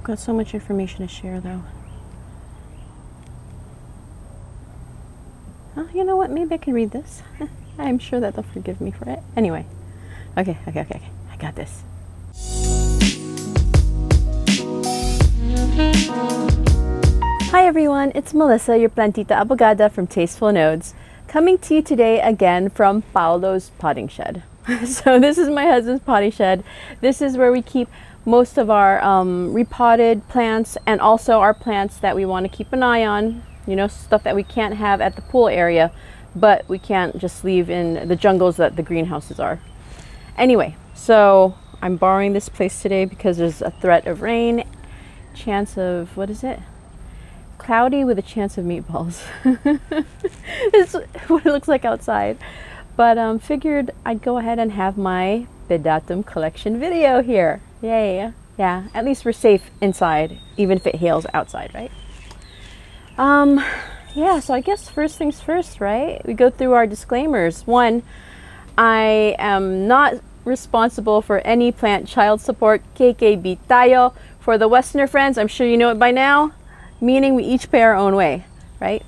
I've got so much information to share though. Oh, you know what? Maybe I can read this. I'm sure that they'll forgive me for it. Anyway. Okay. I got this. Hi everyone, it's Melissa, your plantita abogada from Tasteful Nodes, coming to you today again from Paolo's potting shed. So this is my husband's potting shed. This is where we keep most of our repotted plants and also our plants that we want to keep an eye on, you know, stuff that we can't have at the pool area, but we can't just leave in the jungles that the greenhouses are. Anyway, so I'm borrowing this place today because there's a threat of rain, chance of, what is it? Cloudy with a chance of meatballs. It's what it looks like outside. But figured I'd go ahead and have my Pedatum collection video here. Yay. Yeah, at least we're safe inside, even if it hails outside, right? Yeah, so I guess first things first, right? We go through our disclaimers. One, I am not responsible for any plant child support, KKB tayo. For the Westerner friends, I'm sure you know it by now, meaning we each pay our own way, right?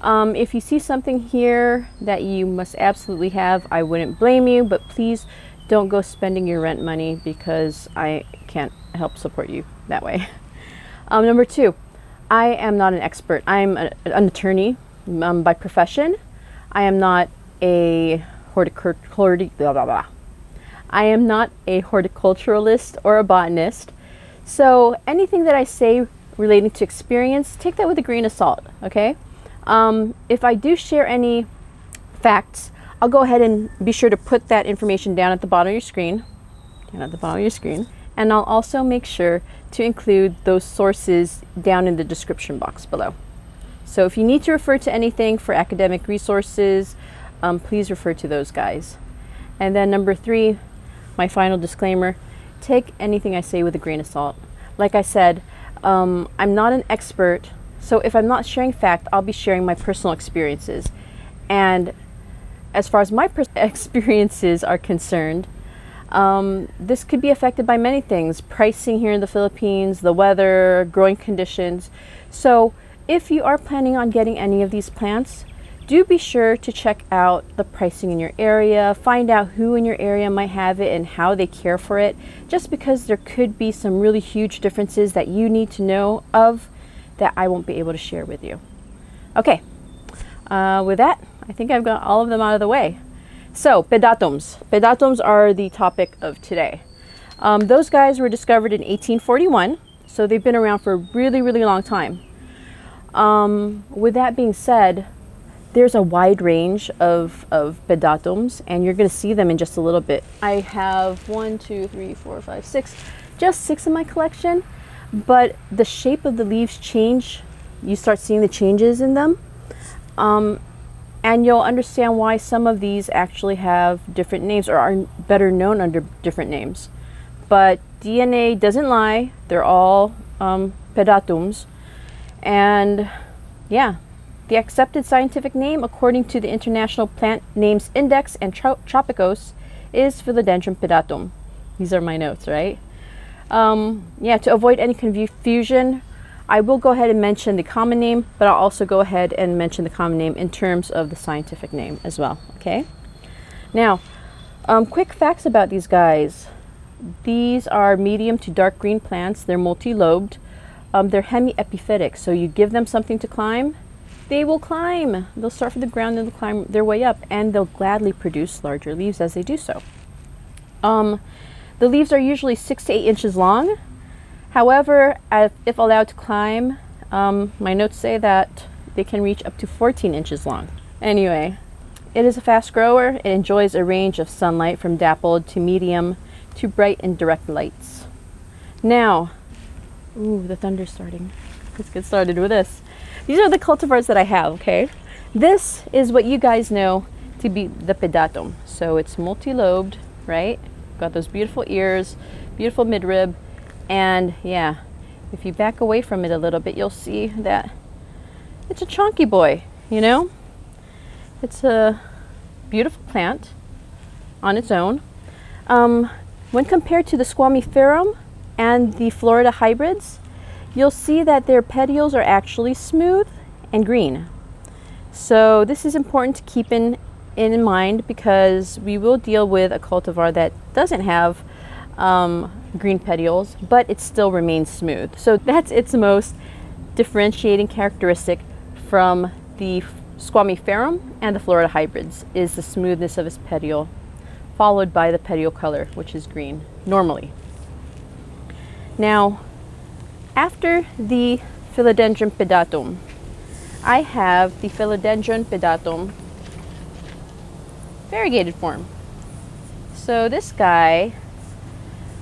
If you see something here that you must absolutely have, I wouldn't blame you, but please don't go spending your rent money because I can't help support you that way. Number two, I am not an expert. I'm an attorney by profession. I am not a I am not a horticulturalist or a botanist. So anything that I say relating to experience, take that with a grain of salt, okay? If I do share any facts, I'll go ahead and be sure to put that information down at the bottom of your screen. And I'll also make sure to include those sources down in the description box below. So if you need to refer to anything for academic resources, please refer to those guys. And then number three, my final disclaimer, take anything I say with a grain of salt. Like I said, I'm not an expert, so if I'm not sharing fact, I'll be sharing my personal experiences. And as far as my experiences are concerned, this could be affected by many things: pricing here in the Philippines, the weather, growing conditions. So if you are planning on getting any of these plants, do be sure to check out the pricing in your area, find out who in your area might have it and how they care for it, just because there could be some really huge differences that you need to know of that I won't be able to share with you. Okay, with that, I think I've got all of them out of the way. So, Pedatums. Pedatums are the topic of today. Those guys were discovered in 1841, so they've been around for a really, really long time. With that being said, there's a wide range of Pedatums, and you're going to see them in just a little bit. I have just 6 in my collection, but the shape of the leaves change. You start seeing the changes in them, and you'll understand why some of these actually have different names or are better known under different names. But DNA doesn't lie. They're all Pedatums, and yeah. The accepted scientific name, according to the International Plant Names Index and Tropicos, is Philodendron pedatum. These are my notes, right? Yeah, to avoid any confusion, I will go ahead and mention the common name, but I'll also go ahead and mention the common name in terms of the scientific name as well, okay? Now, quick facts about these guys. These are medium to dark green plants. They're multi-lobed. They're hemiepiphytic, so you give them something to climb, they will climb. They'll start from the ground and they'll climb their way up, and they'll gladly produce larger leaves as they do so. The leaves are usually 6 to 8 inches long. However, if allowed to climb, my notes say that they can reach up to 14 inches long. Anyway, it is a fast grower. It enjoys a range of sunlight from dappled to medium to bright and direct lights. Now, ooh, the thunder's starting. Let's get started with this. These are the cultivars that I have, okay? This is what you guys know to be the Pedatum. So it's multi-lobed, right? Got those beautiful ears, beautiful midrib, and yeah, if you back away from it a little bit, you'll see that it's a chunky boy, you know? It's a beautiful plant on its own. When compared to the Squamiferum and the Florida hybrids, you'll see that their petioles are actually smooth and green. So this is important to keep in mind, because we will deal with a cultivar that doesn't have green petioles, but it still remains smooth. So that's its most differentiating characteristic from the Squamiferum and the Florida hybrids, is the smoothness of its petiole, followed by the petiole color, which is green normally. Now, after the Philodendron pedatum, I have the Philodendron pedatum variegated form. So this guy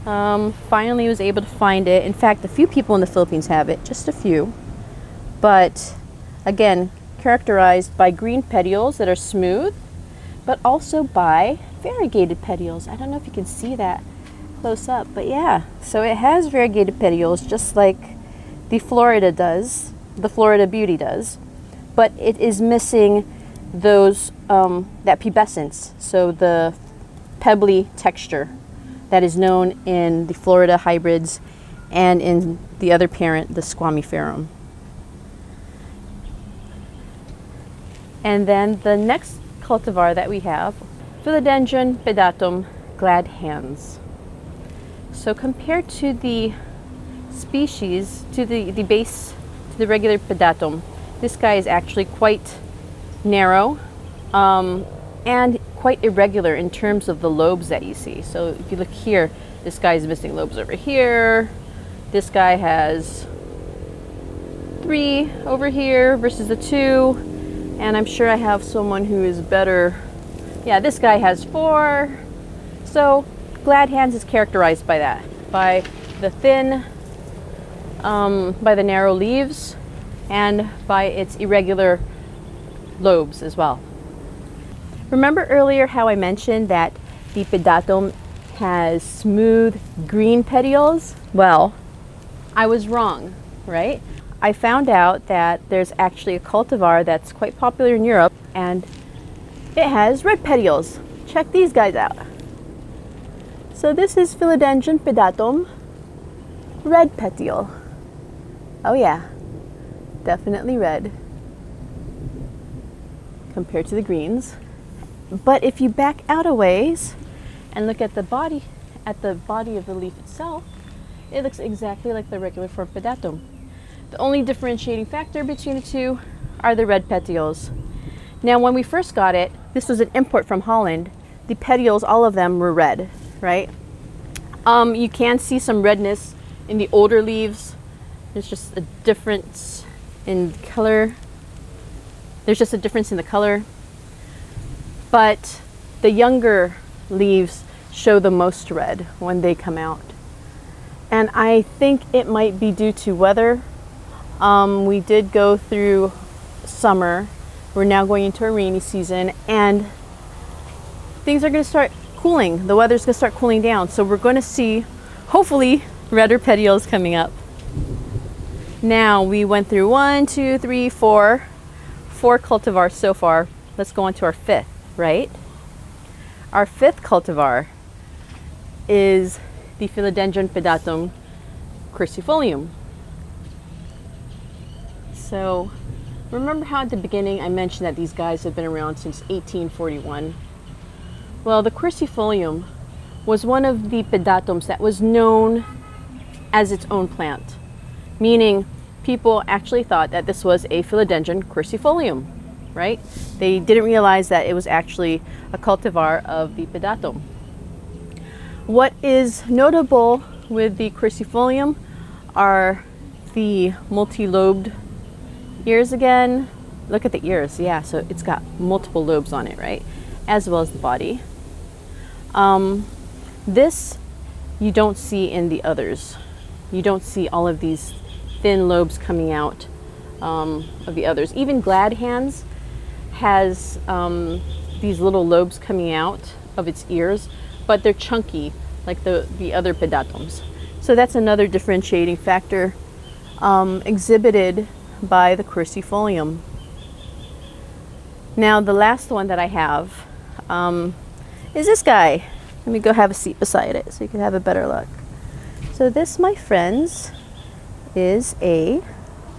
finally was able to find it. In fact, a few people in the Philippines have it, just a few. But again, characterized by green petioles that are smooth, but also by variegated petioles. I don't know if you can see that close up, but yeah. So it has variegated petioles just like the Florida does, the Florida Beauty does, but it is missing those, that pubescence, so the pebbly texture that is known in the Florida hybrids and in the other parent, the Squamiferum. And then the next cultivar that we have, Philodendron pedatum glad hands. So compared to the species, to the base, to the regular pedatum, this guy is actually quite narrow and quite irregular in terms of the lobes that you see. So if you look here, this guy is missing lobes over here. This guy has 3 over here versus the 2. And I'm sure I have someone who is better. Yeah, this guy has 4. So glad hands is characterized by that, by the thin, by the narrow leaves, and by its irregular lobes as well. Remember earlier how I mentioned that the pedatum has smooth green petioles? Well, I was wrong, right? I found out that there's actually a cultivar that's quite popular in Europe, and it has red petioles. Check these guys out. So this is Philodendron pedatum red petiole. Oh yeah, definitely red compared to the greens. But if you back out a ways and look at the body of the leaf itself, it looks exactly like the regular form pedatum. The only differentiating factor between the two are the red petioles. Now, when we first got it, this was an import from Holland. The petioles, all of them were red, right? You can see some redness in the older leaves. There's just a difference in color. There's just a difference in the color. But the younger leaves show the most red when they come out. And I think it might be due to weather. We did go through summer. We're now going into a rainy season, and things are going to start cooling. The weather's going to start cooling down. So we're going to see, hopefully, redder petioles coming up. Now we went through 1, 2, 3, 4 cultivars so far. Let's go on to our 5th, right? Our 5th cultivar is the Philodendron pedatum Crucifolium. So remember how at the beginning I mentioned that these guys have been around since 1841? Well, the Quercifolium was one of the pedatums that was known as its own plant, meaning people actually thought that this was a Philodendron Quercifolium, right? They didn't realize that it was actually a cultivar of the pedatum. What is notable with the Crucifolium are the multi-lobed ears again. Look at the ears, yeah, so it's got multiple lobes on it, right? As well as the body. This you don't see in the others. You don't see all of these thin lobes coming out of the others. Even Glad Hands has these little lobes coming out of its ears, but they're chunky like the other pedatums. So that's another differentiating factor exhibited by the Crucifolium. Now the last one that I have is this guy. Let me go have a seat beside it so you can have a better look. So this, my friends, is a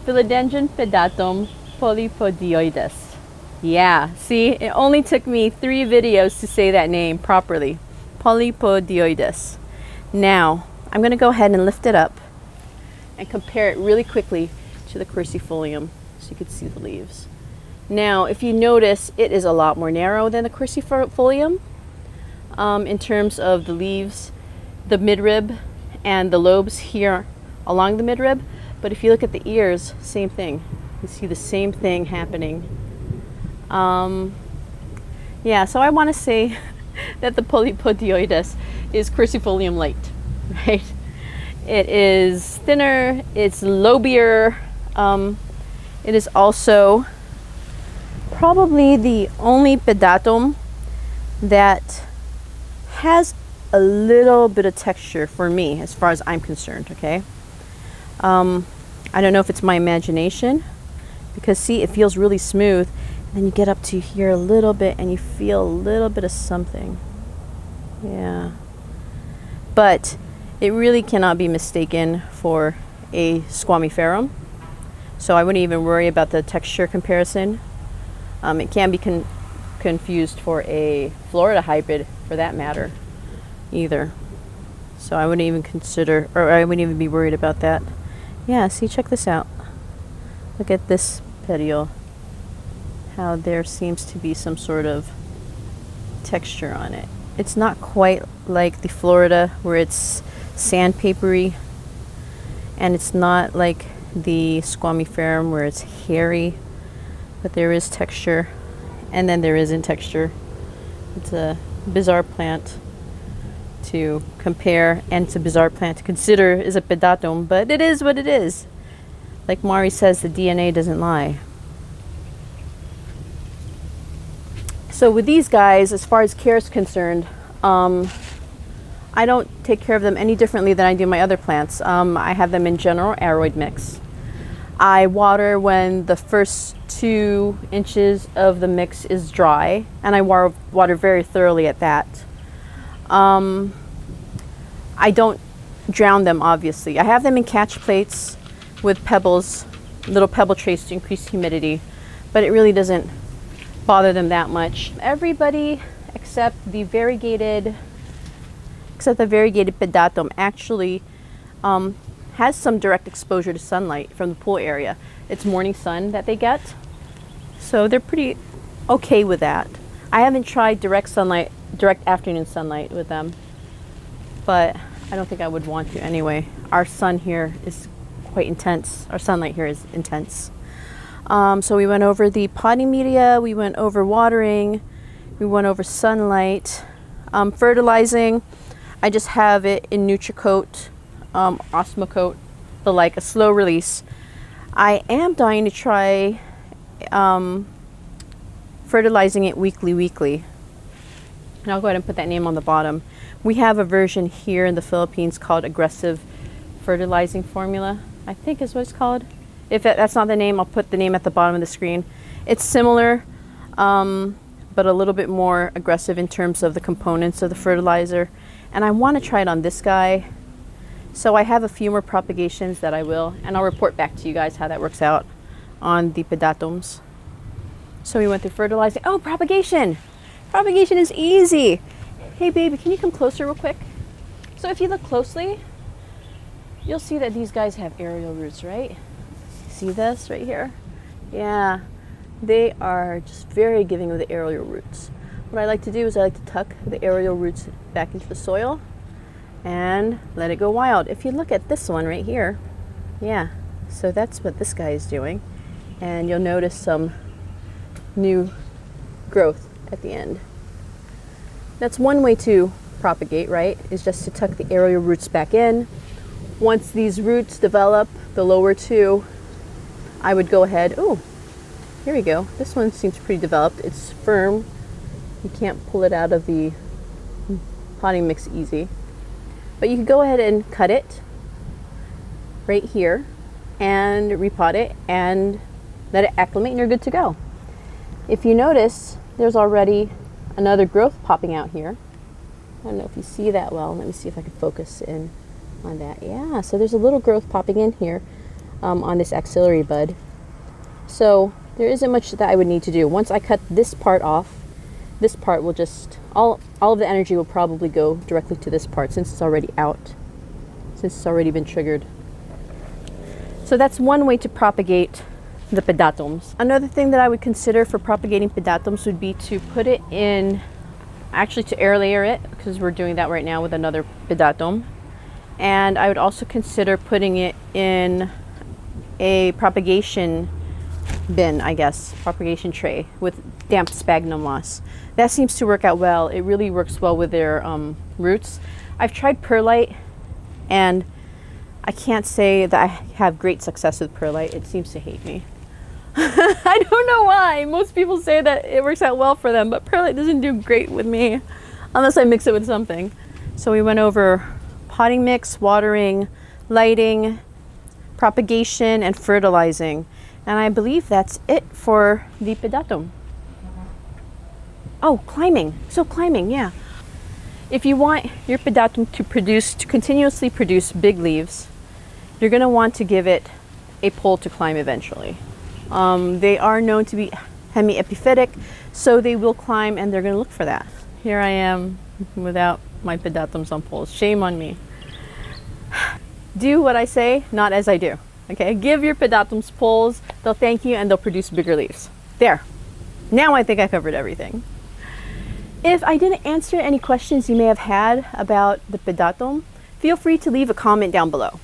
Philodendron Pedatum Polypodioides. Yeah, see, it only took me 3 videos to say that name properly. Polypodioides. Now, I'm going to go ahead and lift it up and compare it really quickly to the Crucifolium so you can see the leaves. Now, if you notice, it is a lot more narrow than the Quercifolium in terms of the leaves, the midrib, and the lobes here along the midrib. But if you look at the ears, same thing. You see the same thing happening. Yeah, so I want to say that the Polypodioides is Crucifolium light, right? It is thinner, it's lobier. It is also probably the only pedatum that has a little bit of texture for me as far as I'm concerned, okay? I don't know if it's my imagination, because see, it feels really smooth, and then you get up to here a little bit and you feel a little bit of something. Yeah. But it really cannot be mistaken for a squamiferum, so I wouldn't even worry about the texture comparison. It can be confused for a Florida hybrid for that matter either. So I wouldn't even consider, or I wouldn't even be worried about that. Yeah, see, check this out. Look at this petiole. How there seems to be some sort of texture on it. It's not quite like the Florida where it's sandpapery, and it's not like the squamiferum where it's hairy, but there is texture, and then there isn't texture. It's a bizarre plant to compare, and it's a bizarre plant to consider is a pedatum, but it is what it is. Like Mari says, the DNA doesn't lie. So with these guys, as far as care is concerned, I don't take care of them any differently than I do my other plants. I have them in general aeroid mix. I water when the first 2 inches of the mix is dry, and I water very thoroughly at that. I don't drown them, obviously. I have them in catch plates with pebbles, little pebble trays to increase humidity, but it really doesn't bother them that much. Everybody except the variegated pedatum actually has some direct exposure to sunlight from the pool area. It's morning sun that they get, so they're pretty okay with that. I haven't tried direct afternoon sunlight with them, but I don't think I would want to anyway. Our sun here is quite intense. Our sunlight here is intense. So we went over the potting media, we went over watering, we went over sunlight. Fertilizing, I just have it in NutriCoat, Osmocoat, the like, a slow release. I am dying to try fertilizing it weekly. And I'll go ahead and put that name on the bottom. We have a version here in the Philippines called Aggressive Fertilizing Formula, I think is what it's called. If that's not the name, I'll put the name at the bottom of the screen. It's similar, but a little bit more aggressive in terms of the components of the fertilizer. And I want to try it on this guy. So I have a few more propagations that I will, and I'll report back to you guys how that works out on the Pedatums. So we went through fertilizing. Oh, propagation! Propagation is easy. Hey baby, can you come closer real quick? So if you look closely, you'll see that these guys have aerial roots, right? See this right here? Yeah, they are just very giving with the aerial roots. What I like to do is I like to tuck the aerial roots back into the soil and let it go wild. If you look at this one right here, yeah, so that's what this guy is doing. And you'll notice some new growth at the end. That's one way to propagate, right? Is just to tuck the aerial roots back in. Once these roots develop, the lower 2, I would go ahead, oh, here we go. This one seems pretty developed. It's firm. You can't pull it out of the potting mix easy. But you can go ahead and cut it right here and repot it and let it acclimate, and you're good to go. If you notice, there's already another growth popping out here. I don't know if you see that well. Let me see if I can focus in on that. Yeah, so there's a little growth popping in here. on this axillary bud. So there isn't much that I would need to do. Once I cut this part off, this part will just, all of the energy will probably go directly to this part since it's already out, since it's already been triggered. So that's one way to propagate the pedatums. Another thing that I would consider for propagating pedatums would be to put it in, actually to air layer it, because we're doing that right now with another pedatum. And I would also consider putting it in a propagation bin, I guess, propagation tray with damp sphagnum moss. That seems to work out well. It really works well with their roots. I've tried perlite, and I can't say that I have great success with perlite. It seems to hate me. I don't know why. Most people say that it works out well for them, but perlite doesn't do great with me unless I mix it with something. So we went over potting mix, watering, lighting, propagation, and fertilizing. And I believe that's it for the pedatum. Oh, climbing. So climbing, yeah. If you want your pedatum to continuously produce big leaves, you're going to want to give it a pole to climb eventually. They are known to be hemiepiphytic, so they will climb and they're going to look for that. Here I am without my pedatums on poles. Shame on me. Do what I say, not as I do. Okay, give your pedatums poles, they'll thank you and they'll produce bigger leaves. There. Now I think I covered everything. If I didn't answer any questions you may have had about the pedatum, feel free to leave a comment down below.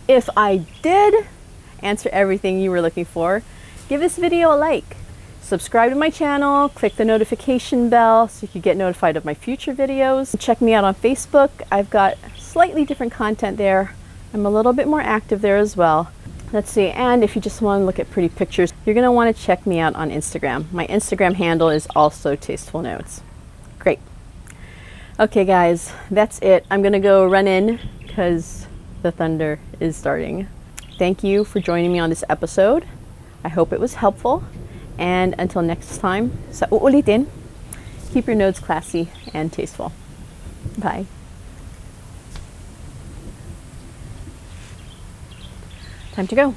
If I did answer everything you were looking for, give this video a like. Subscribe to my channel, click the notification bell so you can get notified of my future videos. Check me out on Facebook. I've got slightly different content there. I'm a little bit more active there as well. Let's see, and if you just want to look at pretty pictures, you're going to want to check me out on Instagram. My Instagram handle is also Tasteful Notes. Great. Okay guys, that's it. I'm going to go run in because the thunder is starting. Thank you for joining me on this episode. I hope it was helpful. And until next time, sa uulitin, keep your nodes classy and tasteful. Bye. Time to go.